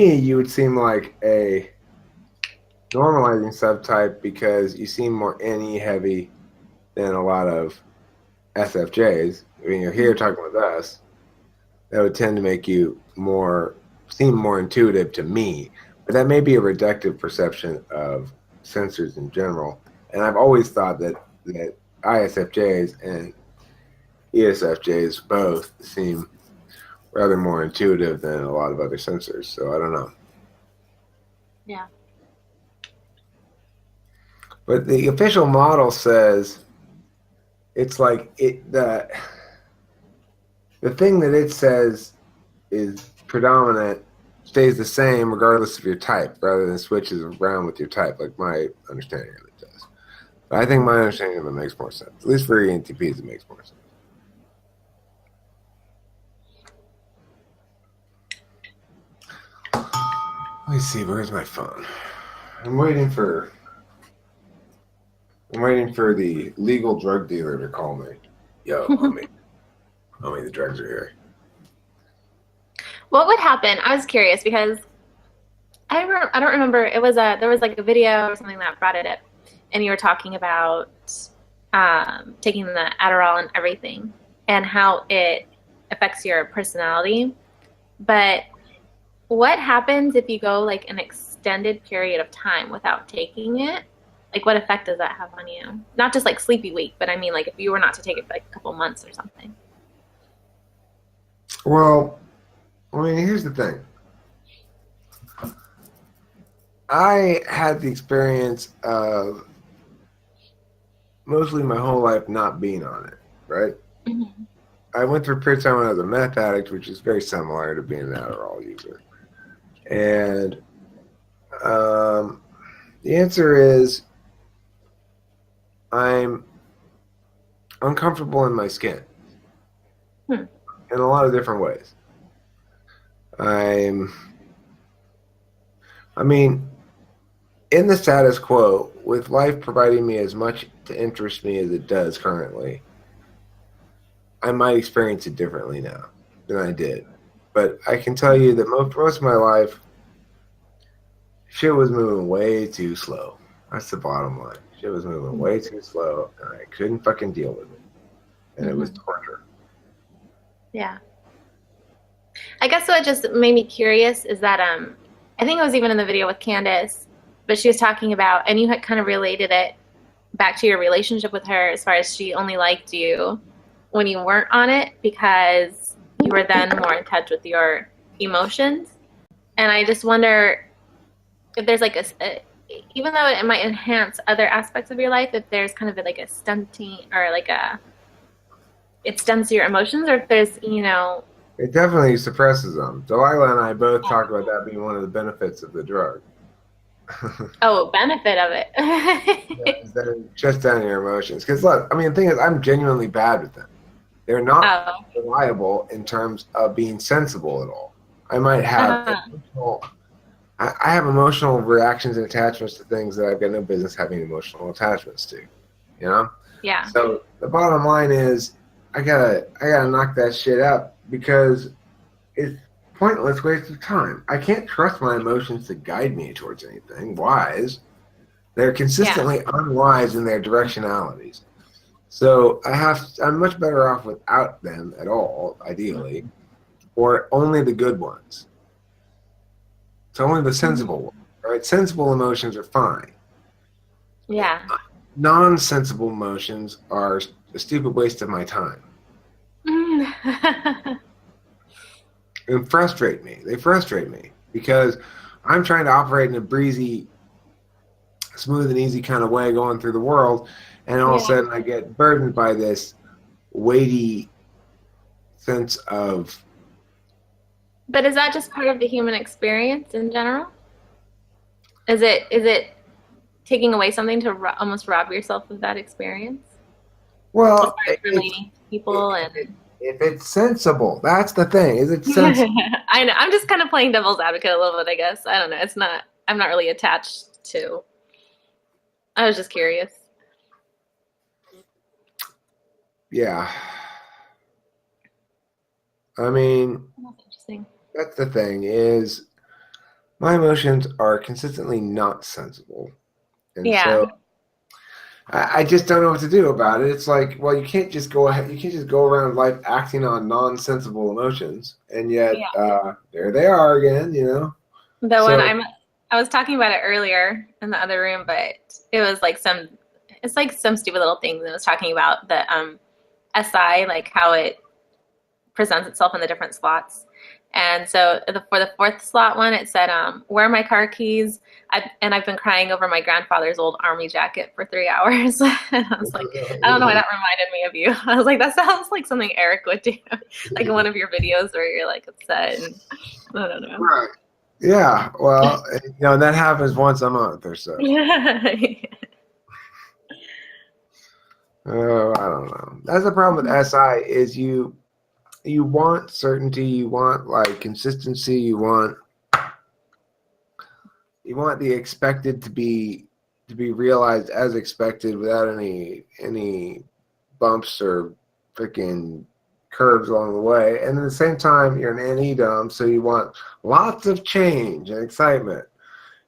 me, you would seem like a normalizing subtype because you seem more NE heavy than a lot of SFJs. When you're here talking with us, that would tend to make you seem more intuitive to me. But that may be a reductive perception of sensors in general. And I've always thought that ISFJs and ESFJs both seem rather more intuitive than a lot of other sensors. So I don't know. Yeah. But the official model says it's like the thing that it says is predominant stays the same regardless of your type, rather than switches around with your type, like my understanding of it does. But I think my understanding of it makes more sense. At least for ENTPs, it makes more sense. Let me see, where's my phone? I'm waiting for the legal drug dealer to call me. Yo, homie. Homie, the drugs are here. What would happen? I was curious because I don't remember. There was like a video or something that brought it up, and you were talking about taking the Adderall and everything, and how it affects your personality. But what happens if you go like an extended period of time without taking it? Like, what effect does that have on you? Not just like sleepy week, but I mean, like if you were not to take it for like a couple months or something. Well, I mean, here's the thing. I had the experience of mostly my whole life not being on it, right? Mm-hmm. I went through a period of time when I was a meth addict, which is very similar to being an Adderall user. And the answer is I'm uncomfortable in my skin Hmm. in a lot of different ways. I mean, in the status quo, with life providing me as much to interest me as it does currently, I might experience it differently now than I did. But I can tell you that most of my life, shit was moving way too slow. That's the bottom line. Shit was moving way too slow, and I couldn't fucking deal with it. And it was Mm-hmm. torture. Yeah. I guess what just made me curious is that I think it was even in the video with Candace, but she was talking about, and you had kind of related it back to your relationship with her as far as she only liked you when you weren't on it because you were then more in touch with your emotions. And I just wonder if there's like even though it might enhance other aspects of your life, if there's kind of like a stunting or like it stunts your emotions, or if there's, It definitely suppresses them. Delilah and I both talk about that being one of the benefits of the drug. oh, benefit of Yeah, it. is that it just down your emotions. Because look, I mean, the thing is, I'm genuinely bad with them. They're not Oh. reliable in terms of being sensible at all. I might have Uh-huh. I have emotional reactions and attachments to things that I've got no business having emotional attachments to. You know? Yeah. So the bottom line is I gotta knock that shit out because it's pointless waste of time. I can't trust my emotions to guide me towards anything wise. They're Yeah. consistently unwise in their directionalities. So I'm much better off without them at all, ideally, or only the good ones. So only the Mhm. sensible ones, right? Sensible emotions are fine. Yeah. Non-sensible emotions are a stupid waste of my time and frustrate me. They frustrate me because I'm trying to operate in a breezy, smooth and easy kind of way going through the world, and all of a Yeah. sudden I get burdened by this weighty sense of But is that just part of the human experience in general? Is it taking away something to almost rob yourself of that experience as well, far as relating to people and if it's sensible. That's the thing. Is it sensible? I know. I'm just kind of playing devil's advocate a little bit, I guess. I don't know. It's not I'm not really attached to. I was just curious. Yeah. I mean, That's interesting. that's the thing is my emotions are consistently not sensible. And Yeah. so I just don't know what to do about it. It's like, well, you can't just go ahead, you can't just go around life acting on nonsensible emotions, and yet Yeah. there they are again, you know. The one So I was talking about it earlier in the other room, but it was like it's like some stupid little thing that was talking about the SI, like how it presents itself in the different slots. And so for the fourth slot one, it said, "Where are my car keys?" I've been crying over my grandfather's old army jacket for 3 hours. And I was like, I don't know why that reminded me of you. I was like, that sounds like something Eric would do, like in one of your videos where you're like upset. And I don't know. right, yeah, well, you know, that happens once a month or so. I don't know. That's the problem with SI is you want certainty, you want like consistency, you want the expected to be realized as expected without any bumps or freaking curves along the way. And at the same time, you're an NE dumb, so you want lots of change and excitement.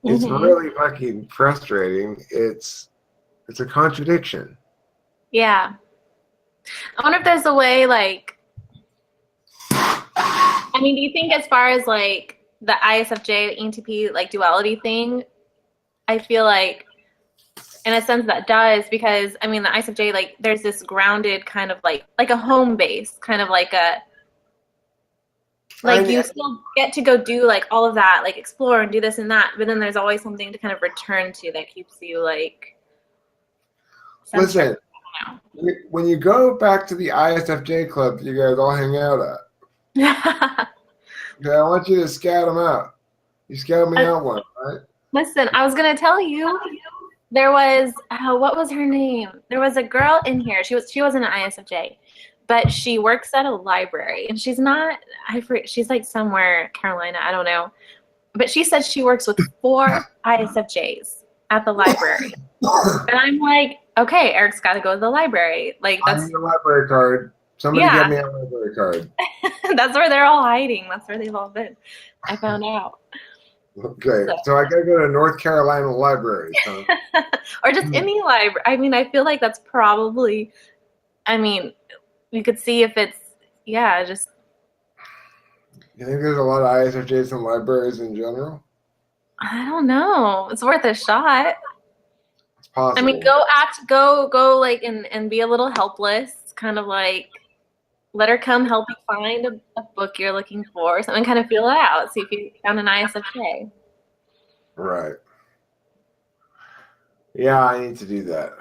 It's Hmm. really fucking frustrating. It's a contradiction. Yeah. I wonder if there's a way, like, I mean, do you think as far as like the ISFJ, the ENTP, like duality thing, I feel like in a sense that does because I mean the ISFJ, like there's this grounded kind of like a home base, kind of like I you still get to go do like all of that, like explore and do this and that, but then there's always something to kind of return to that keeps you like centered. listen. When you go back to the ISFJ club that you guys all hang out at, okay, I want you to scout them out. You scout me out one, right? Listen, I was gonna tell you there was what was her name? There was a girl in here. She wasn't an ISFJ, but she works at a library, and she's not. She's like somewhere Carolina. I don't know, but she said she works with 4 ISFJs at the library, and I'm like, okay, Eric's got to go to the library. Like I that's need a library card. Somebody get yeah, me a library card. that's where they're all hiding. That's where they've all been. I found out. Okay, So. so I gotta go to North Carolina libraries, huh? Or just any library. I mean, I feel like that's probably. I mean, we could see if it's yeah, just You think there's a lot of ISFJs in libraries in general? I don't know. It's worth a shot. It's I mean, possible. go like and be a little helpless, kind of like let her come help you find a book you're looking for, or something. Kind of feel it out. See if you found an ISFJ. Right. Yeah, I need to do that.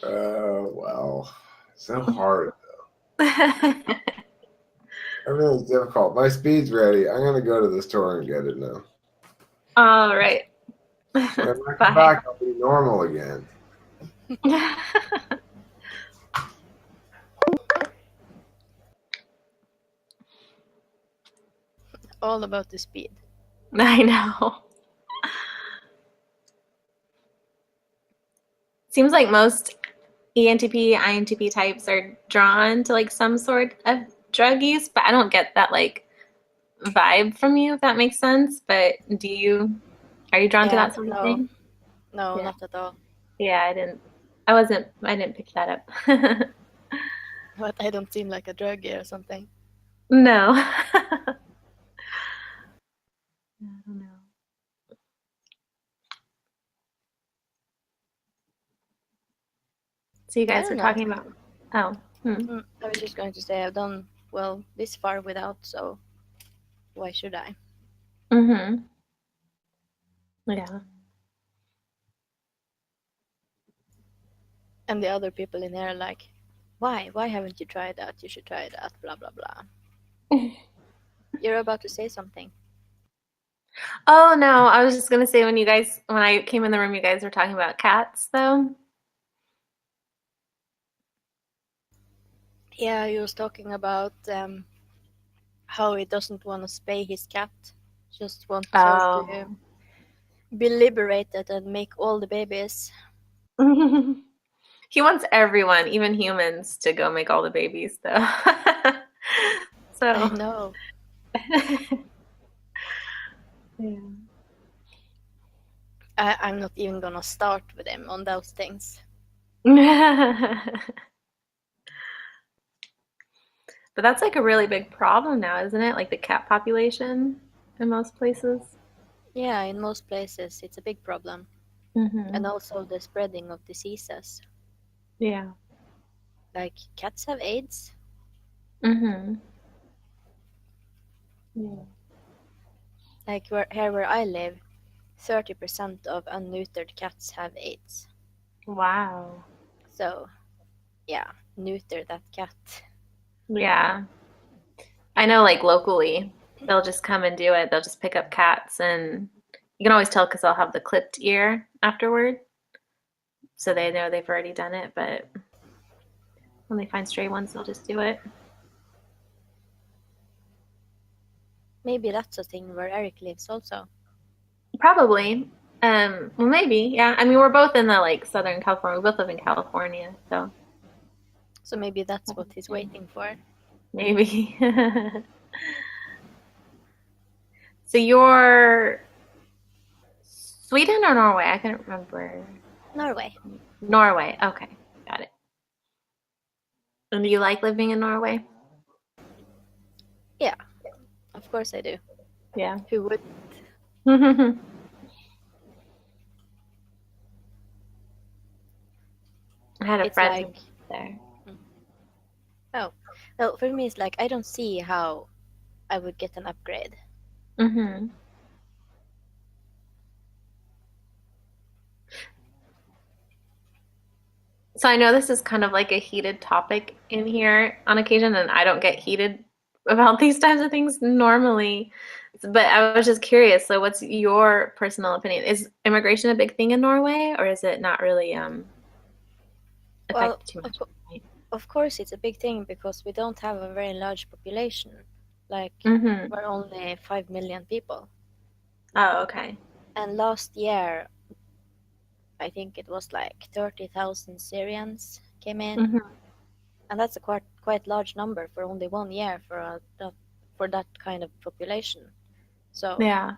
Well, so hard. Everything's difficult. My speed's ready. I'm gonna go to the store and get it now. All right. When I come Bye. back, I'll be normal again. All about the speed. I know. Seems like most ENTP, INTP types are drawn to like some sort of drug use, but I don't get that like vibe from you, if that makes sense. But are you drawn to Yeah, that sort of no, thing? no, Yeah. not at all. Yeah, I didn't pick that up. But I don't seem like a druggie or something. No. I don't know. So you I guys don't were know. talking about, oh, I was just going to say I've done well this far without, so why should I? mm-hmm. Yeah. And the other people in there are like, why? Why haven't you tried that? You should try that, blah, blah, blah. You're about to say something. Oh no, I was just gonna say when I came in the room, you guys were talking about cats though. Yeah, he was talking about how he doesn't want to spay his cat, just wants her Oh. to be liberated and make all the babies. He wants everyone, even humans, to go make all the babies though. I So know. yeah. I'm not even gonna start with him on those things. But that's like a really big problem now, isn't it? Like the cat population in most places. Yeah, in most places it's a big problem. Mm-hmm. And also the spreading of diseases. Yeah. Like cats have AIDS. Mm-hmm. Yeah. Like where I live, 30% of unneutered cats have AIDS. Wow. So, yeah, neuter that cat. Yeah. I know like locally, they'll just come and do it. They'll just pick up cats and you can always tell because they'll have the clipped ear afterward. So they know they've already done it, but when they find stray ones, they'll just do it. Maybe that's a thing where Eric lives also. Probably. Well, maybe. Yeah. I mean, we're both in the like Southern California. We both live in California, so So maybe that's what he's waiting for. maybe. So you're Sweden or Norway? I can't remember. Norway. Norway. Okay, got it. And do you like living in Norway? Yeah, of course I do. Yeah. Who would? I had a It's friend like, there. oh, well, for me it's like I don't see how I would get an upgrade. Hmm. So I know this is kind of like a heated topic in here on occasion, and I don't get heated about these types of things normally. But I was just curious. So, what's your personal opinion? Is immigration a big thing in Norway, or is it not really Well, affect too much? of course it's a big thing because we don't have a very large population. Like, Mm-hmm. we're only 5 million people. Oh, okay. And last year, I think it was like 30,000 Syrians came in. Mm-hmm. And that's a quite large number for only 1 year for that kind of population. So Yeah.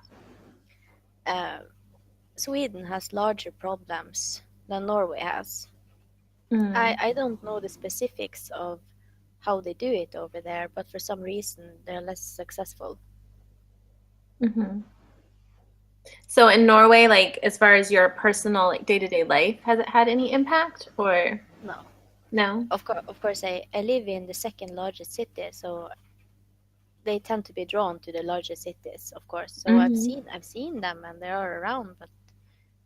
Sweden has larger problems than Norway has. Mm. I don't know the specifics of how they do it over there, but for some reason they're less successful. Mm-hmm. So in Norway, like as far as your personal like day-to-day life, has it had any impact or No, no? of course I live in the second largest city, so they tend to be drawn to the larger cities, of course. So Mm-hmm. I've seen them and they are around, but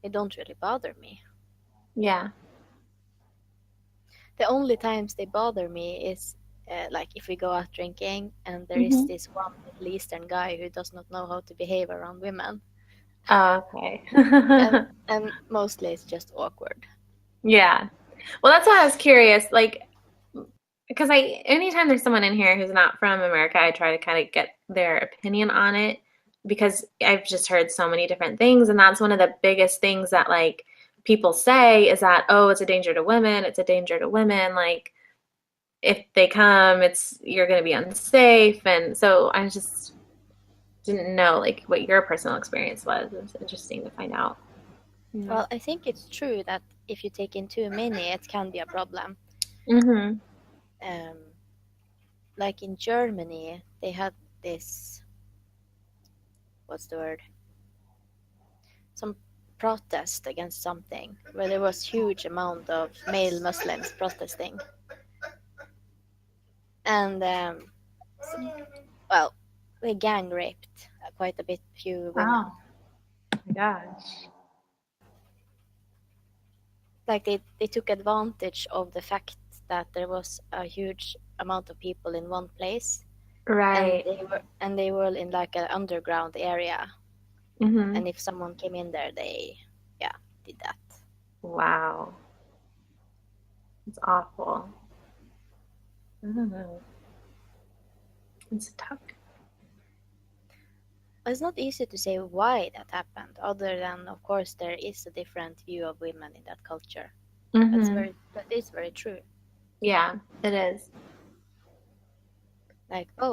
they don't really bother me. Yeah. The only times they bother me is like if we go out drinking and there is Mm-hmm. this one Middle Eastern guy who does not know how to behave around women, Oh, okay. and mostly it's just awkward. Yeah. Well, that's why I was curious, like, because anytime there's someone in here who's not from America, I try to kind of get their opinion on it because I've just heard so many different things, and that's one of the biggest things that like people say is that, oh, it's a danger to women, it's a danger to women, like if they come, it's you're going to be unsafe, and so I just didn't know like what your personal experience was. It was interesting to find out. Well, I think it's true that if you take in too many, it can be a problem. Mm-hmm. Um, like in Germany, they had this, what's the word? Some protest against something where there was huge amount of male Muslims protesting. And well, they gang raped quite a bit few women. Oh my gosh. Like they took advantage of the fact that there was a huge amount of people in one place, Right. and they were in like an underground area, Mm-hmm. and if someone came in there, they did that. Wow. It's awful. I don't know. It's tough. It's not easy to say why that happened, other than of course there is a different view of women in that culture. Mm-hmm. That is very true. Yeah, it is. Like, oh,